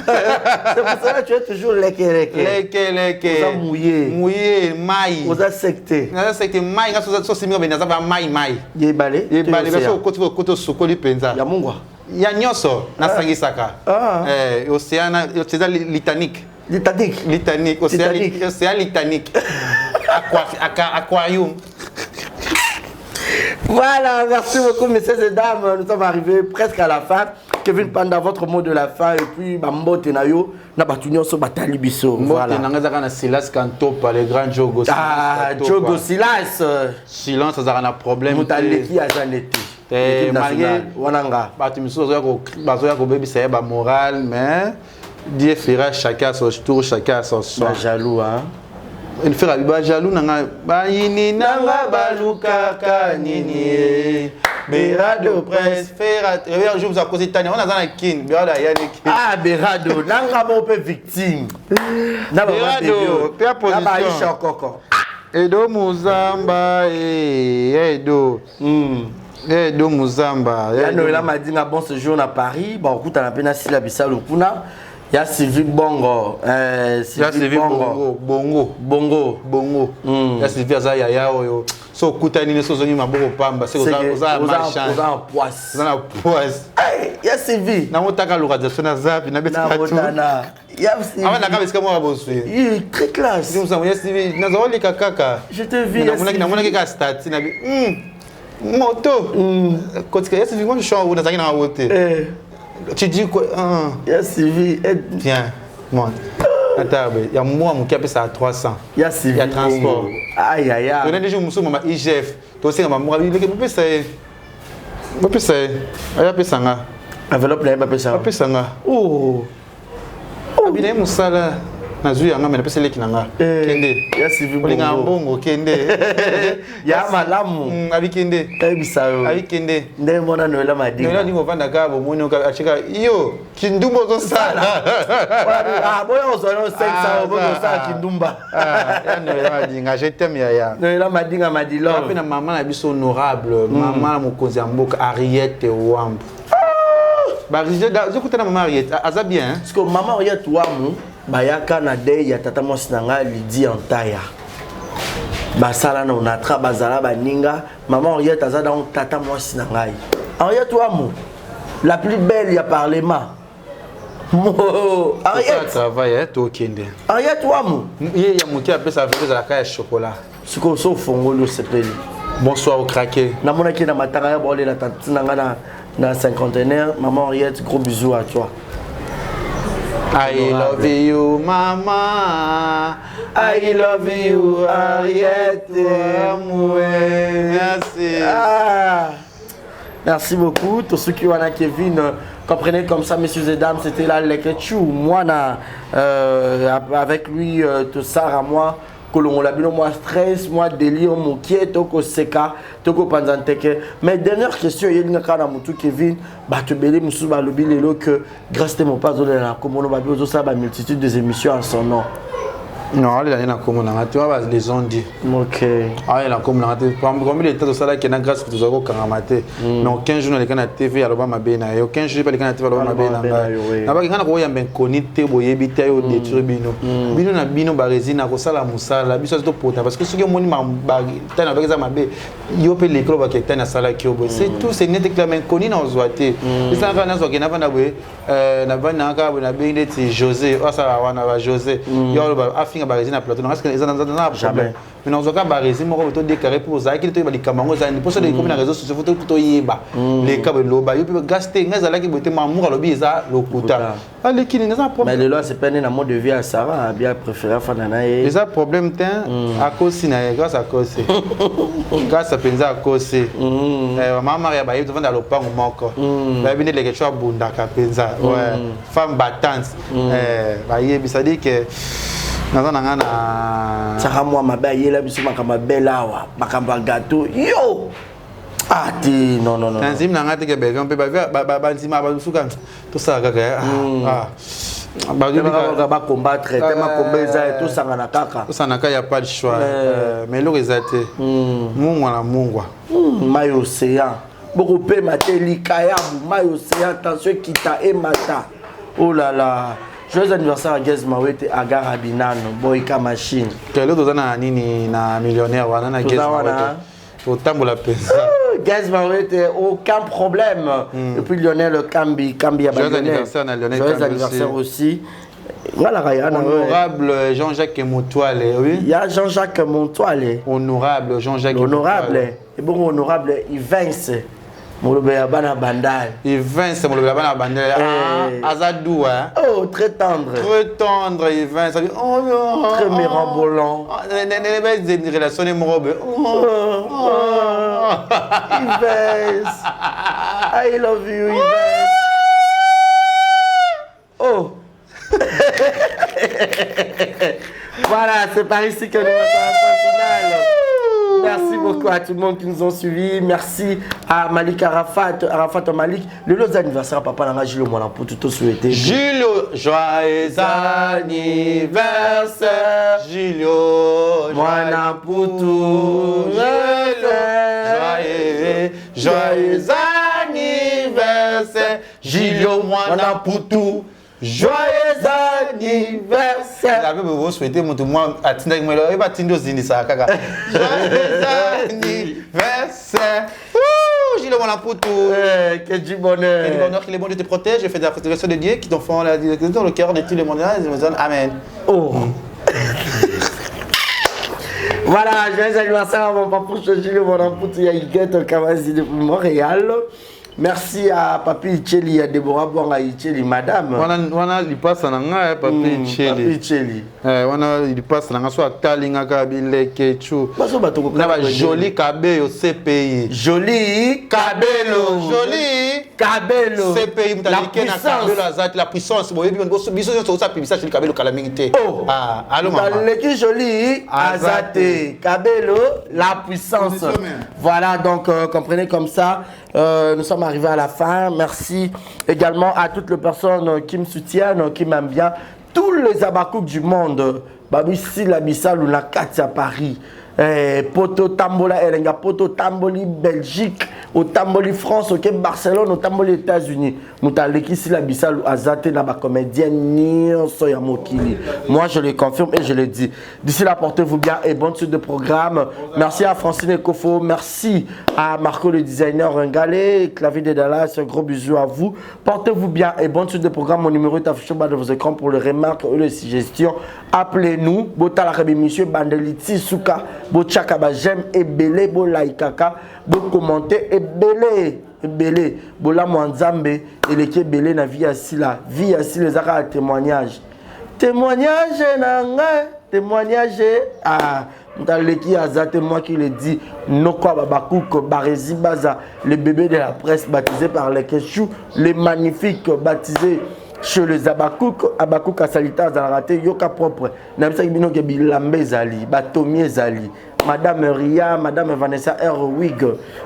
C'est pour ça que tu es toujours leke. Vous êtes mouillé. Mouillé, maï. Vous êtes secté. Vous êtes secté, maï. Vous êtes secté, maï. Vous êtes maï. Il est balé. Il est balé. Vous êtes côté sokoli penza. Il y a mon gars. Il y a nyonso. Na sangisaka. Océan litanique. Litanique. Océan litanique. Aquarium. Voilà, merci beaucoup, messieurs et dames. Nous sommes arrivés presque à la fin. Kevin Panda, votre mot de la fin. Et puis, Mbote Nayo, Nabatunyo so Batali Bisso. Voilà. Mbote Silas Kantopa, le grand Jogo Silas. Ah, Jogo Silas. Silence, ça a un problème. Moutaleki a Zaneti. Malgré, Wananga. Batimiso, Bazoya Kobebi, c'est ma morale, mais Dieu fera chacun son tour, chacun son soin. Jaloux, hein. Il fera biba jaloux nanga bayini nanga baluka kanini Berado prince fera je vous accuse tani on a dans kin Berado yannick ah Berado nanga mo pe victime na ba Berado pia position na ba isha koko Edo Muzamba Edo Edo Muzamba ya no la madinga bon séjour à Paris bon kuta na pena sila bisalo kuna. Il y a Sylvie Bongo. Sylvie Bongo. Il y a Sylvie Azaya. So, Koutani, so, Zoni, Maboko Pamba. C'est aux poisse. Il y a Sylvie. N'a pas l'organisation à Zap. Il y a Sylvie. Avant la caméra, comment on va bosser? Il est très classe. Il y a Sylvie. N'a pas les caca. Je te vis. N'a pas les stats. Moto. Quand il y a Sylvie, moi je suis en haut. Tu dis quoi? Il y a Sylvie. Viens, moi. Attends, il y a moi qui appelle ça à 300. Il y a Sylvie. Il y a transport. Aïe, aïe, aïe. Tu as déjà un maman IGF. Tu sais, maman, il y a ça. Il y a ça. Il y a ça. Enveloppe, il y a ça. Il y a ça. Oh. Il y a ça. Nazu yanga mena pese leki nanga kende ya Sylvie Bolinga mbongo kende ya malamu abi kende bisayo abi kende nde mona noela madinga noela ndingo vanda ka bo moni ka achika yo kindumbo zo sala ah boya ozono 500 boya sala kindumba ya noela madinga je t'aime ya noela madinga madilo ape na maman na biso honorable maman mokonzi mboka Ariette Wambu ba je kutana maman Ariette aza bien parce que maman Ariette Wambu bayaka na de ya tata mwasi nanga Lydie Antaya basala na onatra bazala baninga maman Henriette aza dans tata mwasi nanga Henriette Wambu la plus belle ya parlement Henriette travaille to kende Henriette Wambu ye ya muki apesa avec la caille chocolat siko so fongolo sepeli bonsoir au craqué na mona ki na matanga ya bolé la tante nanga na cinquantenaire maman Henriette gros bisous à toi. I love you, mama. I love you, Ariette. Merci. Merci beaucoup. Tous ceux qui ont un Kevin, comprenez comme ça, messieurs et dames, c'était là le Ketchou. Moi, avec lui, tout ça à moi. Kolongo la bino moi stress moi délire mon quiet toko seka toko panzanteke mais dernière question yelinga kana mutu Kevin ba te belé musu ba lobi lelo que grâce à mon pas de la komono ba bizo ça ba multitude des émissions en son nom. Non, elle est dans commune, tu vois les ont dit. OK. Ah, elle est commune, combien de temps ça là qui n'a grâce pour toujours karamate. Non, 15 jours les kana TV alors ma bena, 15 jours pas les kana TV alors ma bena. Na ba kana ko yamba konite boyebi ta yo détruire bino. Bino na bino ba résine ko sala musala, biso to pota parce que ce que moni ma ba ta na ba za mabe yo pe les clubs qui na sala ki obo. C'est tout c'est net clairement koni na ozwate. Ça va na zo na va na we na va na ka na bende ti José, ça va na ba José. Yo ba qui a résine à plateau, parce que les gens n'ont pas jamais. Mais dans un cas, résine, moi, je vais déclarer pour ça, qu'il y a des camarades, pour ça, les communes réseaux sociaux, il faut y aller. Les câbles, il faut gaster, il y a des gens qui ont mamour, il y a des allez, qui n'est pas problème. Mais le loi, c'est pas un mode de vie à Sarah, bien préféré Fanana. Les problèmes, à cause grâce à cause. Grâce à Penza à cause. Maman Maria Baye, devant dans le pan au manque. Baye venait les choses à Bundaka Penza. Femme battante. Baye, ça dit que. Ça moi ma belle là, biso ma belle là, ma gâteau. Yo. Ah ti non. Tanzim na ngati ke bebe on peut ba nzima ba suka tout ça kaka. Ba combattre, tellement combattre tout ça na kaka. Tout ça na kaka y a pas de choix. Mais le resate. Mungwa. Mai océan. Beaucoup pe mateli kayabu, mai océan attention kita et mata. Oh là là. Joyeux anniversaire à Gaz Mawete à Garabinano, Boyka Machine. Quel autre na nini na millionnaire wana na Gaz Mawete. Au tambola pesa. Gaz Mawete aucun problème. Et puis Lionel Cambi a joyeux anniversaire à Lionel Cambi. Joyeux anniversaire aussi. Honorable Jean-Jacques Montoile, oui. Il y a Jean-Jacques Montoile. Honorable Jean-Jacques Honorable. Et bon honorable Yvens. Molobeya bana bandal. Yvens Molobeya bana bandal. Azadou hein. Oh très tendre. Très tendre Yvens. Oh non. Très mirambolant. Des relations Morobe. Yvens. I love you Yvens. Oh. Voilà, c'est par ici que nous avons la finale. Merci beaucoup à tout le monde qui nous ont suivis. Merci à Malik Arafat Malik. Le lot d'anniversaire, papa Nanga Gilles Moana pour tout souhaiter. Gilles, joyeux anniversaire. Gilles, Moana pour tout. Joyeux anniversaire. Gilles, Moana pour tout. Joyeux anniversaire. La même vous souhaitez mon tout moi atteindre moi là et pas tindo zini ça kaka. Joyeux anniversaire. Gilles mon aputo. Que du bonheur. Que du bonheur, que les bons Dieu te protège. Je fais de la préservation de Dieu qui t'en font la dans le cœur de tous les mondes. Amen. Oh. Voilà, joyeux anniversaire à mon papa Gilles mon aputo Yaïguette Kamazi de Montréal. Merci à Papi Itcheli, à Deborah Bonga Itcheli, madame. Wana li passe na nga Papi Itcheli. Papi Itcheli. Wana li passe na nga so atalinga ka bileke chu. Baso batoko na ba joli kabelo CPI. Joli kabelo. Joli kabelo. CPI mutalike na kabelo azati la puissance boyebi biso biso ça publicité sur kabelo calamité. Oh. Ah, allô maman. Mutalike joli azate kabelo la puissance. Voilà donc comprenez comme ça. Nous sommes arrivés à la fin. Merci également à toutes les personnes qui me soutiennent, qui m'aiment bien. Tous les abakouks du monde. Babisi la Bissal ou la Katia Paris. Poto Tambola Elenga, Poto Tamboli Belgique, au Tamboli France, au Barcelone, au Tamboli États-Unis. Moutaleki si la Bissal ou Azate na ba comédienne Soya Mokili. Moi je le confirme et je le dis. D'ici là, portez-vous bien et bonne suite de programme. Merci à Francine Ekofo, merci à Marco le designer Ngalé, Clavier de Dallas, un gros bisou à vous. Portez-vous bien et bonne suite de programme. Mon numéro est affiché au bas de vos écrans pour les remarques ou les suggestions. Appelez-nous. Botala Monsieur Bandeliti Souka. Bochaka ba j'aime et belé bo laikaka bo commenter et belé bola mwanzambe et les qui belé na vie asila les aka témoignage nanga témoignage ah Mtaleki azate moi qui le dit Nokwa Babakouk Barezi Baza le bébé de la presse baptisé par les Keshou les magnifiques baptisés chez les Abakouk Asalita Zalarate Yoka propre Namsa Bino ke bilambe zali Batomie zali Madame Ria, Madame Vanessa Erwig,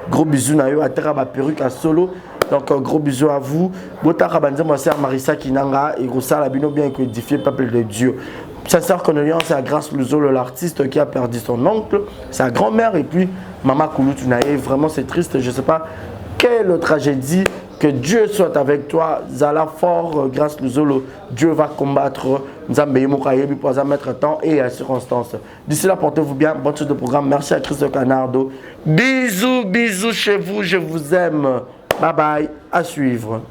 gros bisous na yo à terre ba perruque à solo. Donc gros bisous à vous. Botara banze moi sœur Marissa Kinanga et Rosa la bino bien édifié peuple de Dieu. Sincère condoléances à Grâce Luzolo l'artiste qui a perdu son oncle, sa grand-mère et puis Maman Kouloutou Naye. Vraiment c'est triste, je sais pas quelle tragédie. Que Dieu soit avec toi, Zala fort, Grâce Luzolo. Dieu va combattre Nzambe Mokayebi pour mettre temps et circonstances. D'ici là, portez-vous bien. Bonne suite de programme. Merci à Christophe Canardo. Bisous, bisous chez vous. Je vous aime. Bye bye. À suivre.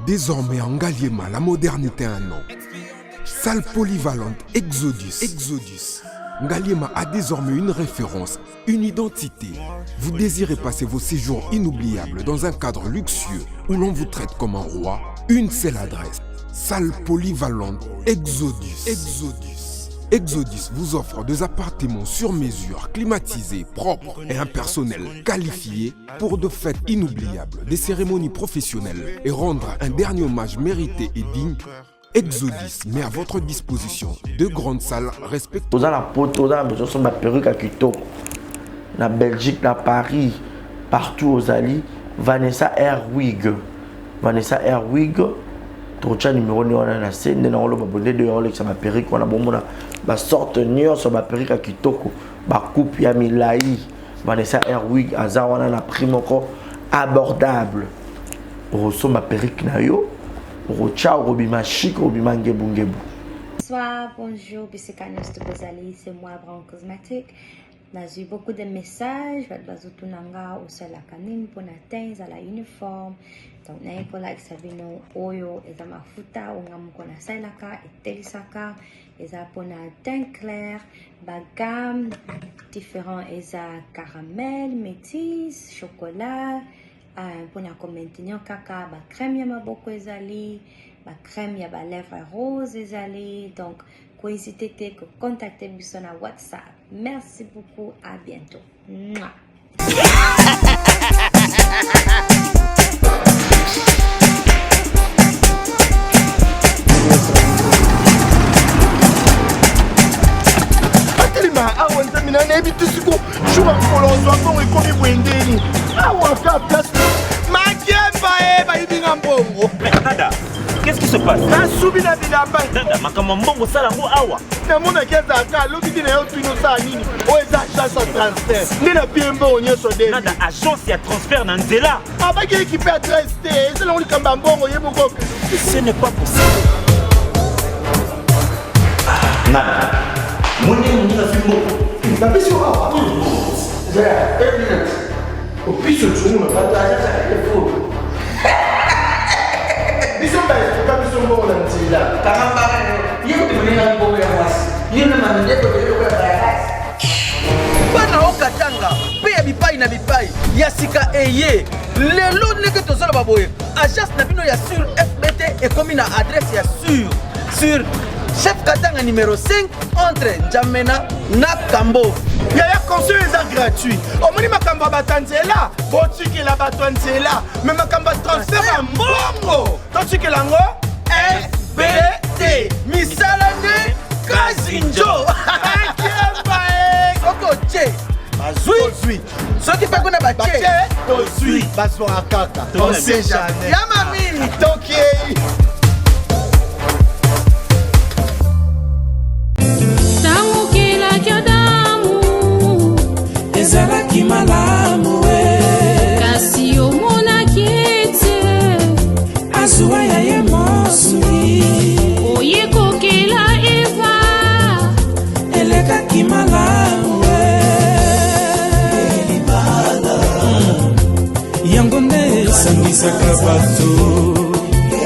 Désormais en Ngaliema, la modernité a un nom. Salle polyvalente Exodus. Ngaliema a désormais une référence, une identité. Vous désirez passer vos séjours inoubliables dans un cadre luxueux où l'on vous traite comme un roi? Une seule adresse. Salle polyvalente Exodus. Exodus vous offre des appartements sur mesure, climatisés, propres et un personnel qualifié pour de fêtes inoubliables, des cérémonies professionnelles et rendre un dernier hommage mérité et digne. Exodus met à votre disposition deux grandes salles respectueuses. Dans la poteau, dans la perruque à Kitoko, na Belgique, na Paris, partout aux alliés, Vanessa Airwig. Trocha numéro 1 on a scène dans le babonné de Rolex ça ma perruque on a bomona ba sorte nion sur ma perruque à Kitoko ba coupe ya milai Vanessa Airwig azawana na prix moko abordable roso ma perruque na yo rocha robima chic robima ngebu. Bonsoir, bonjour, Bissekanos de Bozali, c'est moi Brown Cosmetic. J'ai eu beaucoup de messages, Bazutunanga au Salakanim pour atteindre la uniforme. Donc, n'a pas like Sabino Oyo, et Mafuta, ou Namukona Salaka, et Telisaka, et pour un teint clair, gamme différent, et caramel, métis, chocolat, pour un maintenir caca, crème yama beaucoup ezali, crème yaba lèvres rose ezali. Donc, n'hésitez pas à contacter sur WhatsApp. Merci beaucoup, à bientôt. Mouah. Nada, qu'est-ce qui se passe? Nada, makamambongo salango awa. Nada, agence ya transfert na nzela. Ce n'est pas possible. Nada. Bana okatanga pe bipai na bipai yasika eye lelo neke tozala baboye agence na bino ya sur FBT et comme na adresse ya sur chef Katanga numéro 5 entre Njamena na Kambo. Yaya conseil est gratuit. Omoni makamba batanzela, botiki la batanzela, mais makamba transfert en bongo. Totiki lango FBT. Misalane Kazinjo. Koko che. Bazui. Ce qui fait qu'on a baché. Tozui. Bazo akaka. On sait jamais. Yamami. Tokiei. Ezalaki malamu kasi omonaki ete azwa ya ye mosuli oyekokela eva elekaki malamu elibala yango nde esangisaka bato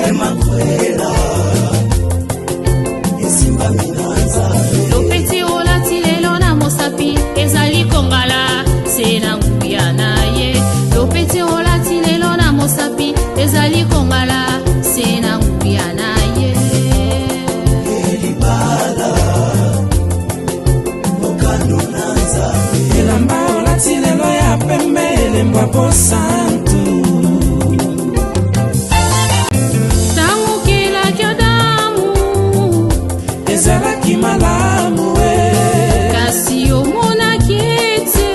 emakwela esimbami na nzambe lopeti olati lelo na mosapi ezali kongala sena nguya na ye lopeti olati lelo na mosapi ezali kongala sena nguya na ye elibala okando na nzambe elamba olati lelo ya pembe elembwa posantu tangukelaki odamu ezalaki malamu kasi omonaki ete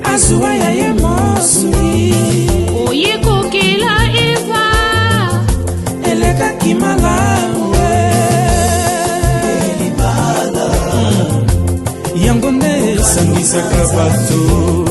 azwa ya ye mosuli oyekokela eva elekaki malamu elibala yango nde esangisaka bato